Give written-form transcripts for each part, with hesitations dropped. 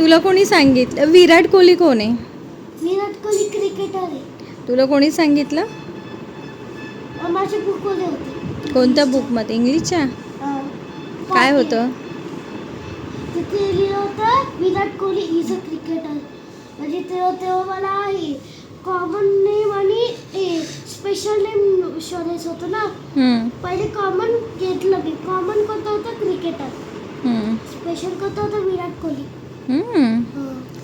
तुला कोणी सांगितलं विराट कोहली कोण आहे? विराट कोहली क्रिकेटर आहे. तुला कोणी सांगितलं? माझ्या बुकमध्ये होते. कोणत्या बुकमध्ये? इंग्लिशच्या? काय होतं? तिथे लिहिलं होतं Virat Kohli is a cricketer. म्हणजे तेव्हा मला कॉमन नेम आणि स्पेशल नेम शोधायचं होतं ना. पहिले कॉमन घेतलं मी. कॉमन कोणतं होतं? क्रिकेटर. स्पेशल कोणतं होतं? विराट कोहली.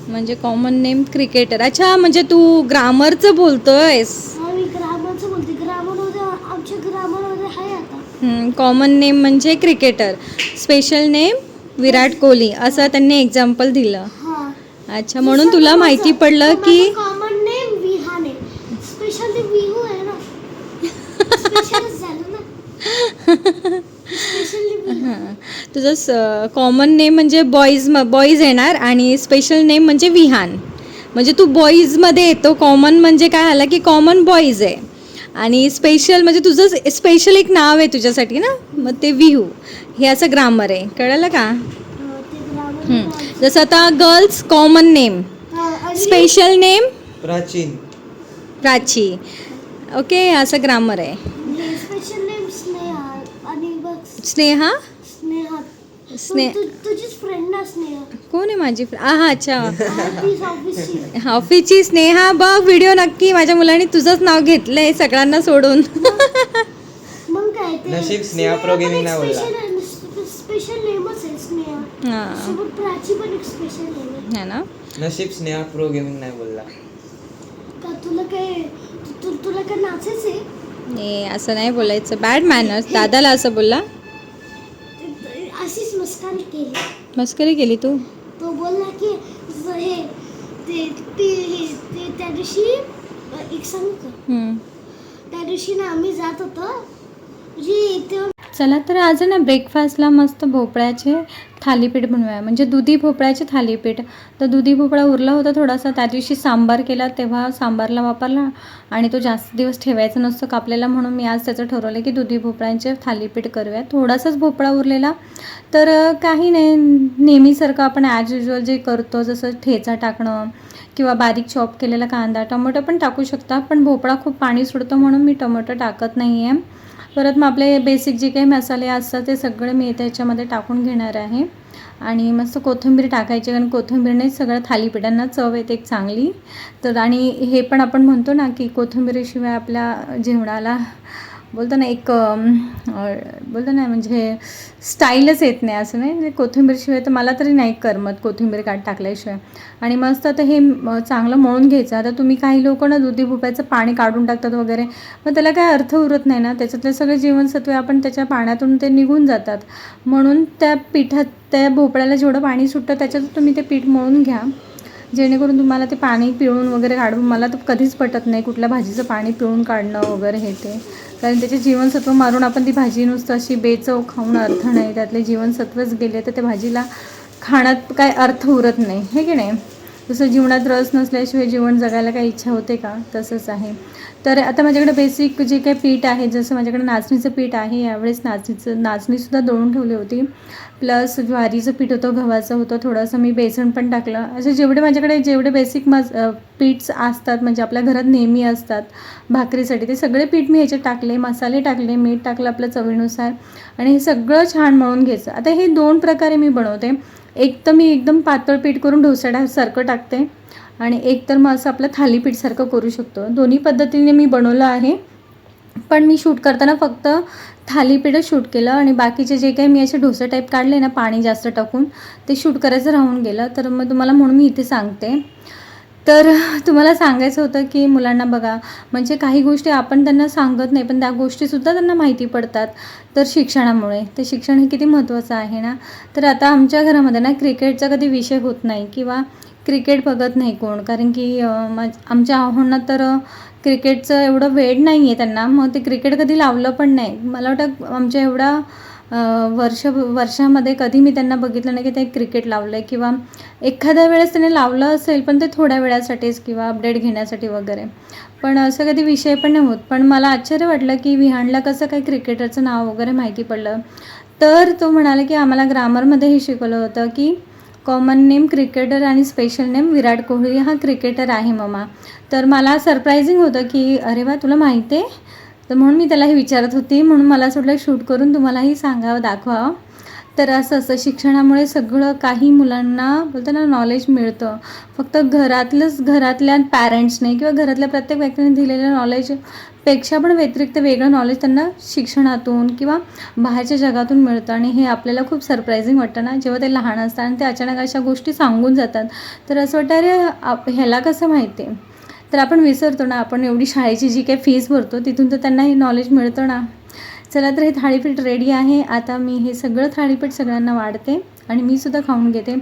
म्हणजे कॉमन नेम क्रिकेटर. अच्छा, म्हणजे तू ग्रामरचं बोलतोयस? हा, मी ग्रामरचं बोलते. ग्रामरमध्ये आमच्या ग्रामरमध्ये आहे आता. कॉमन नेम म्हणजे cricketer, special name Virat Kohli, असं त्यांनी एक्झाम्पल दिलं. हा. अच्छा, म्हणून तुला माहिती पडलं की कॉमन नेम विहान आहे. स्पेशल नेम विहू आहे ना. स्पेशलच झालं ना. स्पेशल नेम तुझं कॉमन नेम म्हणजे बॉईज येणार आणि स्पेशल नेम म्हणजे विहान. म्हणजे तू बॉईजमध्ये येतो. कॉमन म्हणजे काय आलं की कॉमन बॉईज आहे आणि स्पेशल म्हणजे तुझं स्पेशल एक नाव आहे तुझ्यासाठी ना, मग ते विहू. हे असं ग्रामर आहे, कळलं का? जसं आता girls common name, special name Prachi. Okay, असं ग्रामर आहे. स्पेशल नेम स्नेहा आणि स्नेहा. तुझीच फ्रेंड ना स्नेहा. कोण आहे माझी फ्रेंड? अच्छा, ऑफिसची. ऑफिसची स्नेहा. बघ व्हिडिओ नक्की. माझ्या मुलांनी तुझंच नाव घेतलंय सगळ्यांना सोडून. मग काय ते नशीब स्नेहा प्रो गेमिंग नाही बोलला. स्पेशल नेमच आहे स्नेहा. हां, सोबत प्राची पण एक स्पेशल नेम आहे. है ना. नशीब स्नेहा प्रो गेमिंग नाही बोलला. का तुला काय नाचायचं आहे? हे असं नाही बोलायचं, बॅड मॅनर्स. दादाला असं बोलला? अशीच मस्करी केली. मस्करी केली तू? तो बोलला की हे ते त्या दिवशी एक सांगू का? त्या दिवशी ना आम्ही जात होतो म्हणजे तेव्हा. चला तर आज ना ब्रेकफास्टला मस्त भोपळ्याचे थालीपीठ बनवूया, म्हणजे दुधी भोपळ्याचे थालीपीठ. तर दुधी भोपळा उरला होता थोडासा, त्या दिवशी सांबार केला तेव्हा सांबारला वापरला आणि तो जास्त दिवस ठेवायचा नसतो कापलेला, म्हणून मी आज त्याचं ठरवलं की दुधी भोपळ्यांचे थालीपीठ करूया. थोडासाच भोपळा उरलेला, तर काही नाही, नेहमीसारखं आपण ॲज युजल जे करतो, जसं ठेचा टाकणं किंवा बारीक चॉप केलेला कांदा, टोमॅटो पण टाकू शकता, पण भोपळा खूप पाणी सोडतो म्हणून मी टोमॅटो टाकत नाही आहे. परत मग आपले बेसिक जे काही मसाले असतात ते सगळे मी त्याच्यामध्ये टाकून घेणार आहे आणि मस्त कोथिंबीर टाकायची, कारण कोथिंबीरने सगळ्या थालीपीठांना चव येते एक चांगली. तर आणि हे पण आपण म्हणतो ना की कोथिंबीरीशिवाय आपल्या जेवणाला बोलतो ना बोलतो ना म्हणजे स्टाईलच येत नाही, असं नाही. म्हणजे कोथिंबीरशिवाय तर मला तरी नाही करमत, कोथिंबीर टाकल्याशिवाय. आणि मस्त आता हे चांगलं मळून घ्यायचं. आता तुम्ही काही लोक ना दुधी भोपळ्याचं पाणी काढून टाकतात वगैरे, मग त्याला काय अर्थ उरत नाही ना, त्याच्यातले सगळे जीवनसत्वे आपण त्याच्या पाण्यातून ते निघून जातात. म्हणून त्या पिठात, त्या भोपळ्याला जेवढं पाणी सुटतं त्याच्यात तुम्ही ते पीठ मळून घ्या, जेणेकरून तुम्हाला ते पाणी पिळून वगैरे काढून. मला तर कधीच पटत नाही कुठल्या भाजीचं पाणी पिळून काढणं वगैरे हे ते, कारण त्याचे जीवनसत्व मारून आपण ती भाजी नुसतं अशी बेचव खाऊन अर्थ नाही. त्यातले जीवनसत्वच गेले तर त्या भाजीला खाण्यात काय अर्थ उरत नाही, हे की नाही. जसं जीवनात रस नसल्याशिवाय जीवन जगायला काही इच्छा होते का, तसंच आहे. तर आता माझ्याकडे बेसिक जे काही पीठ आहे, जसं माझ्याकडे नाचणीचं पीठ आहे, यावेळेस नाचणीसुद्धा दळून ठेवली होती, प्लस ज्वारीचं पीठ होतं, गव्हाचं होतं, थोडंसं मी बेसन पण टाकलं. असे जेवढे माझ्याकडे जेवढे बेसिक पीठ्स असतात, म्हणजे आपल्या घरात नेहमी असतात भाकरीसाठी, ते सगळे पीठ मी ह्याच्यात टाकले, मसाले टाकले, मीठ टाकलं आपल्या चवीनुसार आणि हे सगळं छान मळून घ्यायचं. आता हे 2 प्रकारे मी बनवते. एक तर मी एकदम पातळ पीठ करून डोसासारखं टाकते आणि एक तर मग असं आपलं थालीपीठसारखं करू शकतो. दोन्ही पद्धतीने मी बनवलं आहे, पण मी शूट करताना फक्त थालीपीठच शूट केलं आणि बाकीचे जे काही मी असे डोसा टाईप काढले ना पाणी जास्त टाकून, ते शूट करायचं राहून गेलं. तर मग तुम्हाला म्हणून मी इथे सांगते. तर तुम्हाला सांगायचं होतं की मुलांना बघा, म्हणजे काही गोष्टी आपण त्यांना सांगत नाही, पण त्या गोष्टीसुद्धा त्यांना माहिती पडतात तर शिक्षणामुळे. ते शिक्षण हे किती महत्त्वाचं आहे ना. तर आता आमच्या घरामध्ये ना क्रिकेटचा कधी विषय होत नाही किंवा क्रिकेट बघत नाही कोण, कारण की आमच्या आहोंना तर क्रिकेटचं एवढं वेड नाही आहे त्यांना, मग ते क्रिकेट कधी लावलं पण नाही. मला वाटतं आमच्या एवढा वर्षामध्ये कधी मी त्यांना बघितलं नाही की ते क्रिकेट लावलं आहे, किंवा एखाद्या वेळेस त्याने लावलं असेल पण ते थोड्या वेळासाठीच किंवा अपडेट घेण्यासाठी वगैरे, पण असं कधी विषय पण नाही होत. पण मला आश्चर्य वाटलं की विहानला कसं काही क्रिकेटरचं नाव वगैरे माहिती पडलं. तर तो म्हणाला की आम्हाला ग्रामरमध्ये हे शिकवलं होतं की कॉमन नेम क्रिकेटर आणि स्पेशल नेम विराट कोहली हा क्रिकेटर आहे ममा. तर मला सरप्रायझिंग होतं की अरे वा तुला माहिती आहे, तर म्हणून मी त्याला हे विचारत होती. म्हणून मला असं वाटलं शूट करून तुम्हालाही सांगावं, दाखवावं. तर असं असं शिक्षणामुळे सगळं काही मुलांना बोलतं ना नॉलेज मिळतं. फक्त घरातल्या पॅरेंट्सने किंवा घरातल्या प्रत्येक व्यक्तीने दिलेलं नॉलेजपेक्षा पण व्यतिरिक्त वेगळं नॉलेज त्यांना शिक्षणातून किंवा बाहेरच्या जगातून मिळतं. आणि हे आपल्याला खूप सरप्रायझिंग वाटतं ना जेव्हा ते लहान असतात आणि ते अचानक अशा गोष्टी सांगून जातात. तर असं वाटतं अरे ह्याला कसं माहिती आहे. तर आपण विसरतो ना, आपण एवढी शाळेची जी काही फीस भरतो तिथून तर त्यांना हे नॉलेज मिळतं ना. चला तर हे थालीपीठ रेडी आहे. आता मी हे सगळं थालीपीठ सगळ्यांना वाढते आणि मी सुद्धा खाऊन घेते.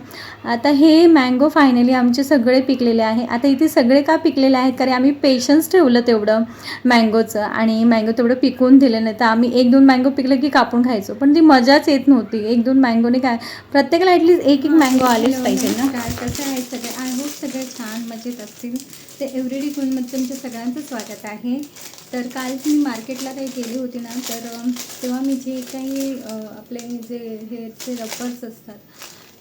आता हे मँगो फायनली आमचे सगळे पिकलेले आहे. आता इथे सगळे का पिकलेले आहेत, कारण आम्ही पेशन्स ठेवलं तेवढं मँगोचं, आणि मँगो तेवढं पिकवून दिलं. नाही तर आम्ही 1-2 मँगो पिकलं की कापून खायचो, पण ती मजाच येत नव्हती. 1-2 मँगोने काय, प्रत्येकाला ॲटलीस्ट एक मँगो आलीच पाहिजे ना. कसं आहे सगळे, आय होप सगळे छान मजेत असतील. ते एव्हरीडे कुनमध्ये तुमच्या सगळ्यांचं स्वागत आहे. तर काल मी मार्केटला काही गेली होती ना, तर तेव्हा मी जे काही आपले जे रबर्स असतात,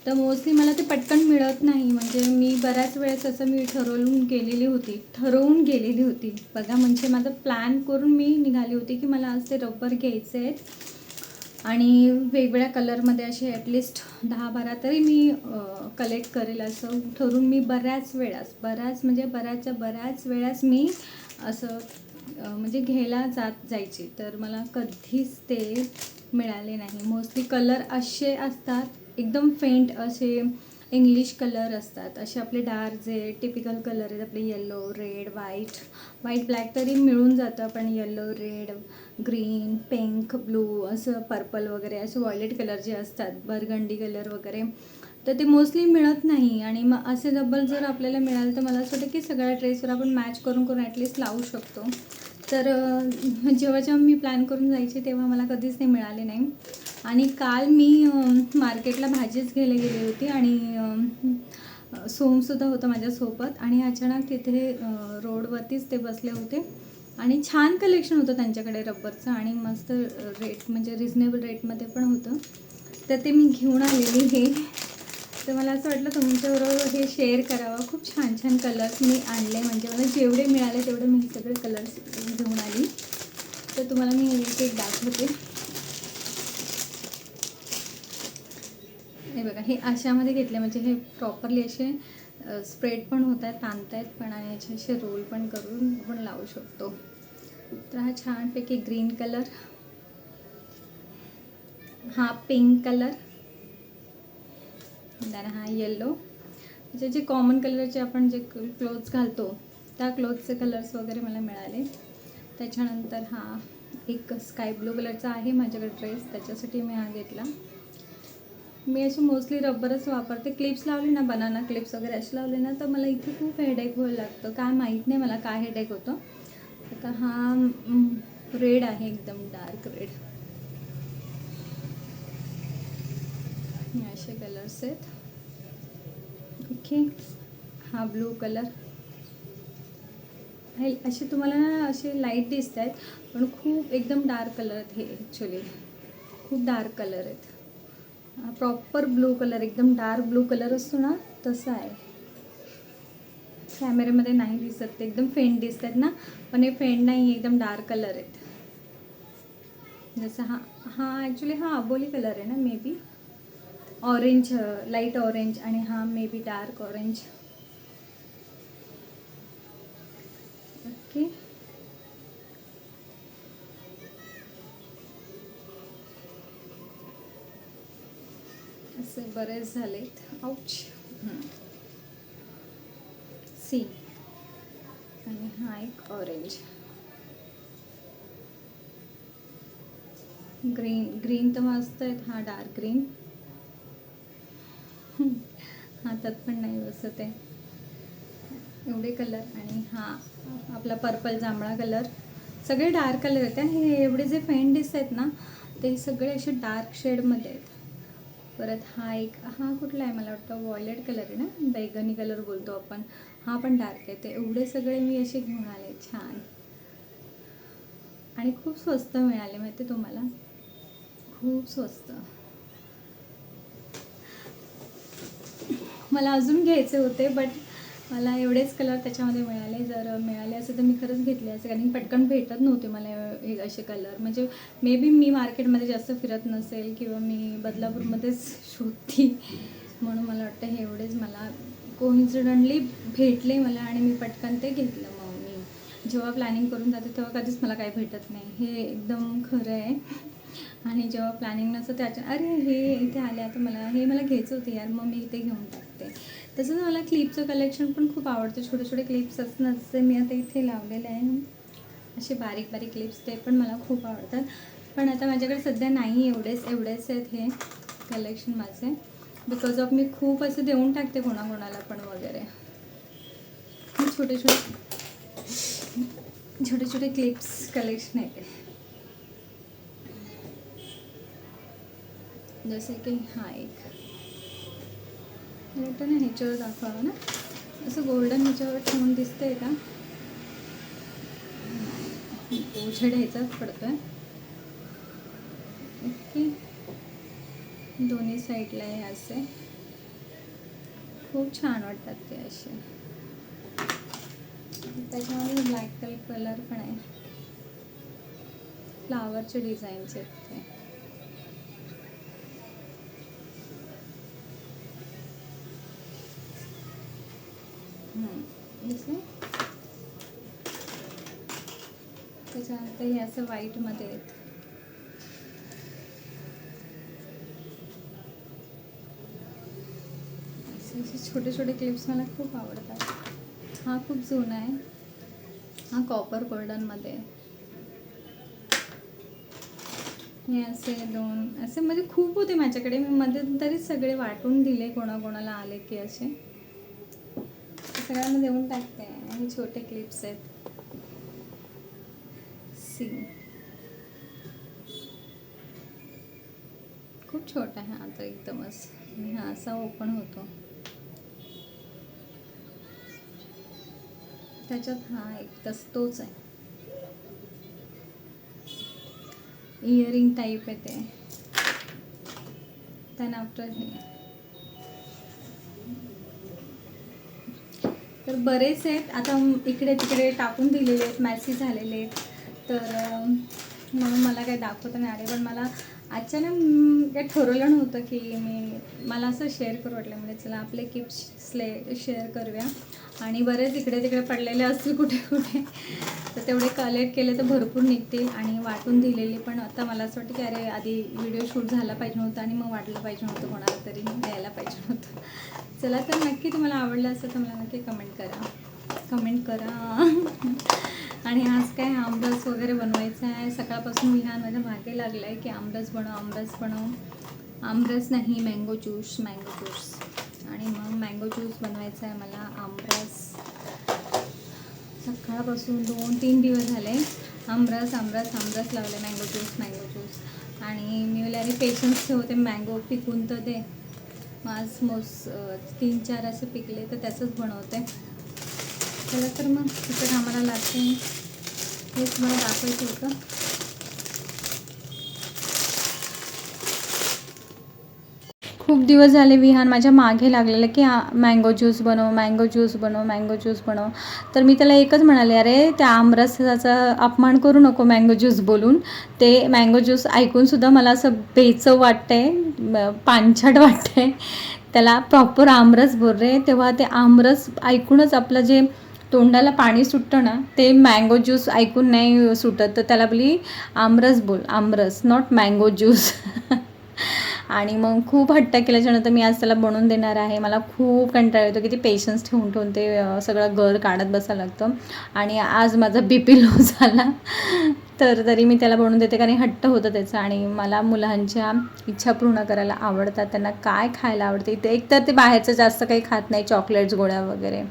तर मोस्टली मला ते पटकन मिळत नाही. म्हणजे मी बऱ्याच वेळेस असं मी ठरवून गेलेली होती बघा. म्हणजे माझं प्लॅन करून मी निघाली होती की मला आज ते रबर घ्यायचे आहेत आणि वेगवेगळ्या कलरमध्ये असे ॲटलिस्ट 10-12 तरी मी कलेक्ट करेल असं ठरवून मी बऱ्याच वेळास मी असं म्हणजे घ्यायला जायची. तर मला कधीच ते मिळाले नाही. मोस्टली कलर असे असतात एकदम फेंट, असे इंग्लिश कलर असतात. असे आपले डार्क जे टिपिकल कलर आहेत आपले येलो, रेड, व्हाईट ब्लॅक तरी मिळून जातं, पण yellow, red, green, pink, blue, असं पर्पल वगैरे असे व्हायलेट कलर जे असतात, बर्गंडी कलर वगैरे, तर ते मोस्टली मिळत नाही. आणि मग असे डबल जर आपल्याला मिळाले तर मला असं वाटतं की सगळ्या ड्रेसवर आपण मॅच करून ॲटलिस्ट लावू शकतो. तर जेव्हा मी प्लॅन करून जायचे तेव्हा मला कधीच ते मिळाले नाही. आणि काल मी मार्केटला भाजीच घ्यायला गेली होती आणि सोमसुद्धा होतं माझ्यासोबत. आणि अचानक तिथे रोडवरतीच ते बसले होते आणि छान कलेक्शन होतं त्यांच्याकडे रबरचं आणि मस्त रेट, म्हणजे रिजनेबल रेटमध्ये पण होतं. तर ते मी घेऊन आलेली हे. तर मला असं वाटलं तुमच्याबरोबर हे शेअर करावं. खूप छान छान कलर्स मी आणले, म्हणजे मला जेवढे मिळाले तेवढे मी सगळे कलर्स घेऊन आली. तर तुम्हाला मी एक दाखवते. हे बघा, हे अशामध्ये घेतले, म्हणजे हे प्रॉपरली असे स्प्रेड पण होत आहेत, ताणत आहेत पण, आणि याचे असे रोल पण करून आपण लावू शकतो. तर हा छानपैकी ग्रीन कलर, हा पिंक कलर, हा येलो, म्हणजे जे कॉमन कलरचे आपण जे क्लोथ्स घालतो त्या क्लोथ्सचे कलर्स वगैरे मला मिळाले. त्याच्यानंतर हा एक स्काय ब्लू कलरचा आहे माझ्याकडे ड्रेस, त्याच्यासाठी मी हा घेतला. मी अशी मोस्टली रबरच वापरते. क्लिप्स लावले ना, बनाना क्लिप्स वगैरे असे लावले ना, तर मला इथे खूप हेडेक व्हायला लागतं. काय माहीत नाही मला काय हेडेक होतं. आता हा रेड आहे, एकदम डार्क रेड. असे कलर्स आहेत. ओके, हा ब्लू कलर आहे. असे तुम्हाला ना असे लाईट दिसत आहेत, पण खूप एकदम डार्क कलर आहेत हे. ॲक्च्युली खूप डार्क कलर आहेत. प्रॉपर ब्लू कलर, एकदम डार्क ब्लू कलर असतो ना तसा आहे. कॅमेऱ्यामध्ये नाही दिसत, ते एकदम फेंट दिसत आहेत ना, पण हे फेंट नाही, एकदम डार्क कलर आहेत. जसं हा ॲक्च्युली हा अबोली कलर आहे ना, may be orange, light orange, आणि हा may be dark orange. Okay, असे बरेच झालेत. आउच. सी, आणि हा एक ऑरेंज, ग्रीन तर मस्त आहेत. हा डार्क ग्रीन, हातात पण नाही बसत आहे एवढे कलर. आणि हा आपला पर्पल जांभळा कलर, सगळे डार्क कलर आहेत. हे एवढे जे फेंट दिसत आहेत ना, ते सगळे असे डार्क शेडमध्ये आहेत. परत हा एक, हा कुठला आहे, मला वाटतं व्हायलेट कलर आहे ना, बैगनी कलर बोलतो आपण, हा पण डार्क आहे. ते एवढे सगळे मी असे घेऊन आले छान, आणि खूप स्वस्त मिळाले माहिती तुम्हाला, खूप स्वस्त. मला अजून घ्यायचे होते, बट मला एवढेच कलर त्याच्यामध्ये मिळाले. जर मिळाले असते तर मी खरंच घेतले असते, कारण पटकन भेटत नव्हते मला हे असे कलर. म्हणजे मे बी मी मार्केटमध्ये जास्त फिरत नसेल किंवा मी बदलापूरमध्येच शोधती, म्हणून मला वाटतं हे एवढेच मला कोइन्सिडेंटली भेटले मला आणि मी पटकन ते घेतलं. मग मी जेव्हा प्लॅनिंग करून जाते तेव्हा कधीच मला काही भेटत नाही, हे एकदम खरं आहे. आणि जेव्हा प्लॅनिंग नसतं त्याच्या अरे हे इथे आले आता मला घ्यायचं होतं यार, मग मी इथे घेऊन टाकते. तसंच मला क्लिपचं कलेक्शन पण खूप आवडतं. छोटे छोटे क्लिप्स असतात, जसे मी आता इथे लावलेले आहे असे बारीक बारीक क्लिप्स, ते पण मला खूप आवडतात. पण आता माझ्याकडे सध्या नाही एवढेच आहेत हे कलेक्शन माझे, बिकॉज ऑफ मी खूप असं देऊन टाकते कोणाकोणाला पण वगैरे. छोटे छोटे क्लिप्स कलेक्शन आहे, जसे की हा एक रिटर्न ह्याच्यावर दाखवावं ना, असं गोल्डन ह्याच्यावर ठेवून दिसतंय का, उजेड ह्याचाच पडतोय. ओके, दोन्ही साईडला हे असे खूप छान वाटतात ते असे. त्याच्यामध्ये ब्लॅक कलर पण आहे, फ्लावरचे डिझाईनचे आहेत ते. दिसले. त्याच्यानंतर हे असं व्हाईटमध्ये आहेत. असे छोटे छोटे क्लिप्स मला खूप आवडतात. हा खूप जुना आहे, हा कॉपर गोल्डनमध्ये. हे असे दोन असे म्हणजे खूप होते माझ्याकडे, मी मध्यंतरी सगळे वाटून दिले कोणाकोणाला आले की असे सगळ्यांना देऊन टाकते. हे छोटे क्लिप्स आहेत. सी खूप छोटा आहे हा तर एकदमच, हा असा ओपन होतो. त्याच्यात हा एक तोच आहे, इयरिंग टाईप आहे ते. त्यान आफ्टर हे तर बरेच आहेत, आता इकडे तिकडे टाकून दिलेले आहेत, मॅसी झालेले आहेत, तर म्हणून मला काही दाखवता नाही आले. पण मला अचानक काही ठरवलं नव्हतं की मला असं शेअर करू वाटलं, म्हणजे चला आपले गिफ्ट्स शेअर करूया. आणि बरेच इकडे तिकडे पडलेले असतील कुठे कुठे, तर तेवढे कलेक्ट केले तर भरपूर निघतील. आणि वाटून दिलेली पण आता मला असं वाटतं की अरे आधी व्हिडिओ शूट झाला पाहिजे नव्हता आणि मग वाटलं पाहिजे नव्हतं, कोणाला तरी द्यायला पाहिजे नव्हतं. चला तर नक्की तुम्हाला आवडलं असेल तर मला नक्की कमेंट करा. आणि आज काय आमरस वगैरे बनवायचं आहे. सकाळपासून विहान माझ्या मागे लागला आहे की आमरस बनव. आमरस नाही, मँगो ज्यूस. आणि मग मँगो ज्यूस बनवायचा आहे मला. आमरस सकाळपासून 2-3 दिवस झाले आमरस लावले, मँगो ज्यूस. आणि मी अरे पेशन्स ठेवते, मँगो पिकून तर दे. आज 3-4 असे पिकले तर त्याचंच बनवते. चला तर मग तिथं आम्हाला लागते, हेच मला दाखवायचं होतं. खूप दिवस झाले विहान माझ्या मागे लागलेलं की मँगो ज्यूस बनव. तर मी त्याला एकच म्हणाले, अरे त्या आमरसाचा अपमान करू नको मँगो ज्यूस बोलून. ते मँगो ज्यूस ऐकूनसुद्धा मला असं बेचव वाटतंय, पानछट वाटतंय. त्याला प्रॉपर आमरस बोल रे. तेव्हा ते आमरस ऐकूनच आपलं जे तोंडाला पाणी सुटतं ना, ते मँगो ज्यूस ऐकून नाही सुटत. तर त्याला बोली आमरस बोल, आमरस, नॉट मँगो ज्यूस. आणि मग खूप हट्ट केल्याच्यानंतर मी आज त्याला बनवून देणार आहे. मला खूप कंटाळा येतो, किती पेशन्स ठेवून ते सगळं घर काढत बसावं लागतं. आणि आज माझा BP लो झाला, तर तरी मी त्याला बनवून देते, कारण हट्ट होतं त्याचं. आणि मला मुलांच्या इच्छा पूर्ण करायला आवडतात. त्यांना काय खायला आवडते ते, एकतर ते बाहेरचं जास्त काही खात नाही, चॉकलेट्स, गोळ्या वगैरे.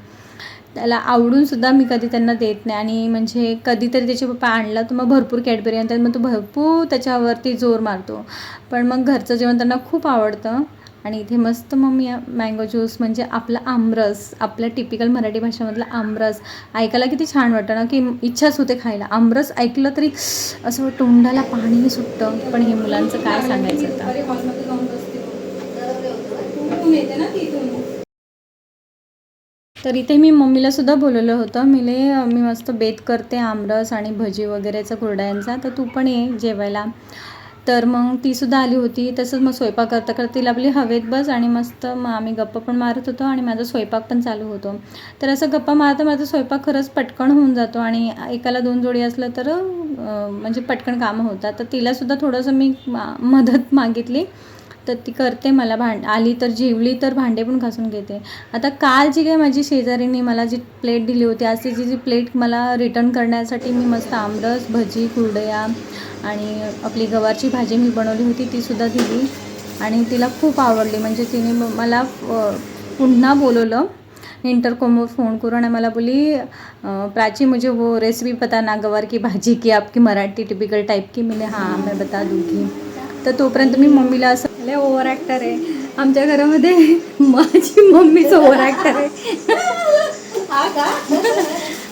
त्याला आवडूनसुद्धा मी कधी त्यांना देत नाही. आणि म्हणजे कधीतरी त्याचे पप्पा आणला तर मग भरपूर कॅडबरी आणतात, मग तो भरपूर त्याच्यावरती जोर मारतो. पण मग घरचं जेवण त्यांना खूप आवडतं. आणि इथे मस्त मग मी मँगो ज्यूस म्हणजे आपला आमरस, आपल्या टिपिकल मराठी भाषेमधला आमरस ऐकायला किती छान वाटतं ना, की इच्छाच होते खायला. आमरस ऐकलं तरी असं तोंडाला पाणी सुटतं. पण हे मुलांचं काय सांगायचं आता. तर इथे मी मम्मीला सुद्धा बोलवलं होतं. मी मस्त बेत करते आमरस आणि भजी वगैरेचा कुरडयांचा, तर तू पण ये जेवायला. तर मग ती सुद्धा आली होती. तसंच मग स्वयंपाक करता करता तिला आपली हवेत बस आणि मस्त मग आम्ही गप्पा पण मारत होतो आणि माझा स्वयंपाक पण चालू होतो. तर असं गप्पा मारता मारता स्वयंपाक खरंच पटकन होऊन जातो आणि एकाला 2 जोडी असलं तर म्हणजे पटकन कामं होतात. तर तिलासुद्धा थोडंसं मी मदत मागितली. तर ती करते. मला आली तर जेवली तर भांडे पण घासून घेते. आता काल जी काही माझी शेजारीने मला जी प्लेट दिली होती, आज तिची जी प्लेट मला रिटर्न करण्यासाठी मी मस्त आमरस, भजी, कुरडया आणि आपली गवारची भाजी मी बनवली होती तीसुद्धा दिली आणि तिला खूप आवडली. म्हणजे तिने मला पुन्हा बोलवलं इंटरकॉमवर फ़ोन करून आणि मला बोली प्राची मुझे वो रेसिपी पता ना गवार की भाजी की आपकी मराठी टिपिकल टाइप की. मैंने हाँ मैं बता दूँगी. तर तोपर्यंत मी मम्मीला असं लय ओव्हर ॲक्टर आहे आमच्या घरामध्ये. माझी मम्मीच ओव्हर ॲक्टर आहे.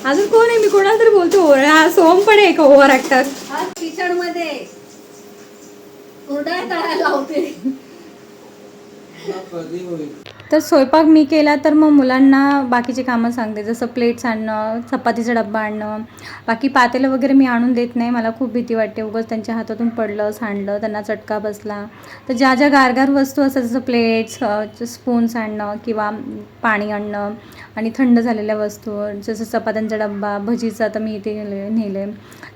अजून कोण आहे? मी कोणाला तरी बोलतो ओव्हर. हा सोम पण आहे का ओव्हर ॲक्टर? किचन मध्ये कुरडया तळायला लावते. कधी होईल? तर स्वयंपाक मी केला तर मग मुलांना बाकीची कामं सांगते, जसं प्लेट्स आणणं, चपातीचा डब्बा आणणं. बाकी पातेलं वगैरे मी आणून देत नाही. मला खूप भीती वाटते उगाच त्यांच्या हातातून पडलं, सांडलं, त्यांना चटका बसला. तर ज्या ज्या गारगार वस्तू असतात जसं प्लेट्स, स्पून्स आणणं किंवा पाणी आणणं आणि थंड झालेल्या वस्तू जसं चपात्यांचा डब्बा, भजीचा तर मी इथे नेले.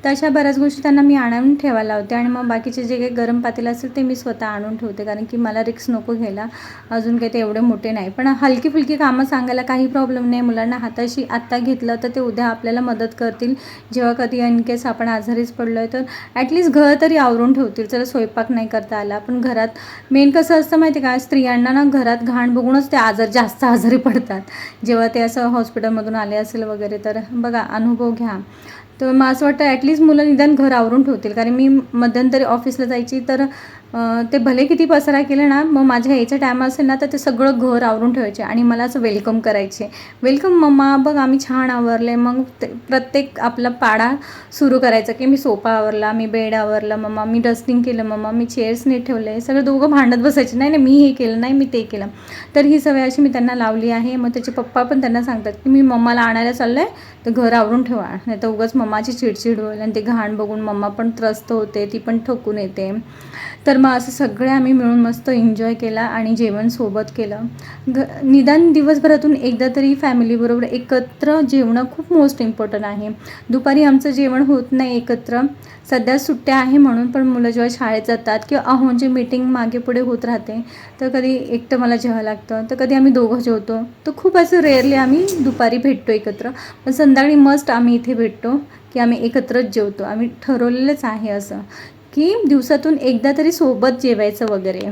तर अशा बऱ्याच गोष्टी त्यांना मी आणून ठेवायला लावते आणि मग बाकीचे जे काही गरम पातेलं असेल ते मी स्वतः आणून ठेवते, कारण की मला रिस्क नको घ्यायला. अजून काही ते एवढे मोठे नाही, पण हलकी फुलकी कामं सांगायला काही प्रॉब्लेम नाही. मुलांना हाताशी आत्ता घेतलं तर ते उद्या आपल्याला मदत करतील. जेव्हा कधी इनकेस आपण आजारीच पडलो आहे तर ॲटलिस्ट घर तरी आवरून ठेवतील. चला स्वयंपाक नाही करता आला, पण घरात मेन कसं असतं माहिती का, स्त्रियांना ना घरात घाण बघूनच ते जास्त आजारी पडतात. जेव्हा ते असं हॉस्पिटलमधून आले असेल वगैरे, तर बघा अनुभव घ्या. तर मग असं वाटतं ॲटलिस्ट मुलं निदान घर आवरून ठेवतील. कारण मी मध्यंतरी ऑफिसला जायची तर ते भले किती पसारा केलं ना, मग माझ्या यायचा टाईम असेल ना तर ते सगळं घर आवरून ठेवायचे आणि मला असं वेलकम करायचे. वेलकम मम्मा, बघ आम्ही छान आवरले. मग ते प्रत्येक आपला पाडा सुरू करायचा की मी सोफा आवरला, मी बेड आवरला मम्मा, मी डस्टिंग केलं मम्मा, मी चेअर्स नीट ठेवले. सगळं दोघं भांडत बसायचे, नाही नाही मी हे केलं, नाही मी ते केलं. तर ही सवय अशी मी त्यांना लावली आहे. मग त्याचे पप्पा पण त्यांना सांगतात की मी मम्माला आणायला चाललं आहे तर घर आवरून ठेवा, नाही तर उगाच मम्माची चिडचिड होईल आणि ते घाण बघून मम्मा पण त्रस्त होते, ती पण ठकून येते. तर मग असं सगळे आम्ही मिळून मस्त एन्जॉय केला आणि जेवण सोबत केलं. निदान दिवसभरातून एकदा तरी फॅमिलीबरोबर एकत्र जेवणं खूप मोस्ट इम्पॉर्टंट आहे. दुपारी आमचं जेवण होत नाही एकत्र, सध्या सुट्ट्या आहे म्हणून. पण मुलं जेव्हा शाळेत जातात किंवा अहोंची मीटिंग मागे पुढे होत राहते तर कधी एकटं मला जेवावं लागतं, तर कधी आम्ही दोघं जेवतो. तर खूप असं रेअरली आम्ही दुपारी भेटतो एकत्र, पण संध्याकाळी मस्ट आम्ही इथे भेटतो की आम्ही एकत्रच जेवतो. आम्ही ठरवलेलंच आहे असं की दिवसातून एकदा तरी सोबत जेवायचं वगैरे.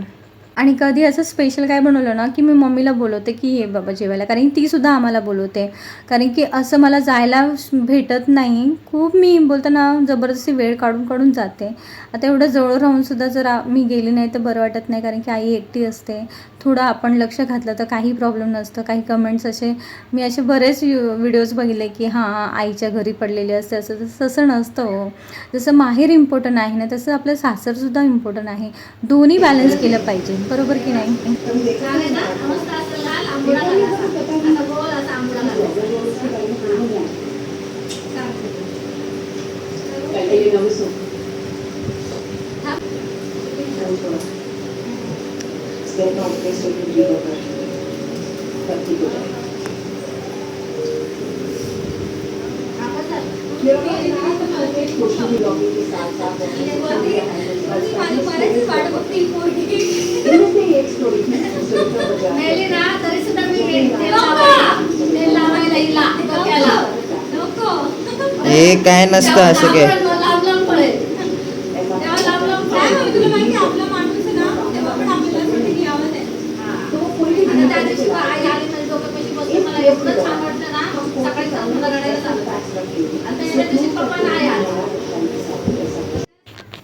आणि कधी असं स्पेशल काय बनवलं ना की मी मम्मीला बोलवते की ये बाबा जेवायला, कारण तीसुद्धा आम्हाला बोलवते. कारण की असं मला जायला भेटत नाही खूप. मी बोलतो ना जबरदस्ती वेळ काढून जाते. आता एवढं जवळ राहूनसुद्धा जर मी गेली नाही तर बरं वाटत नाही, कारण की आई एकटी असते. थोडं आपण लक्ष घातलं तर काही प्रॉब्लेम नसतं. काही कमेंट्स मी असे बरेच व्हिडिओज बघितले की हां आईच्या घरी पडलेले असते असं, तसं नसतं हो. जसं माहेर इम्पॉर्टंट आहे ना तसं आपलं सासरसुद्धा इम्पॉर्टंट आहे. दोन्ही बॅलन्स केलं पाहिजे, बरोबर की नाही? हे काय नसतं असं काय.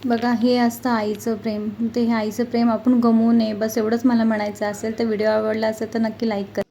बघा हे असतं आईचं प्रेम. ते हे आईचं प्रेम आपण गमवू नये, बस एवढंच मला म्हणायचं असेल. तर व्हिडिओ आवडला असेल तर नक्की लाईक करा.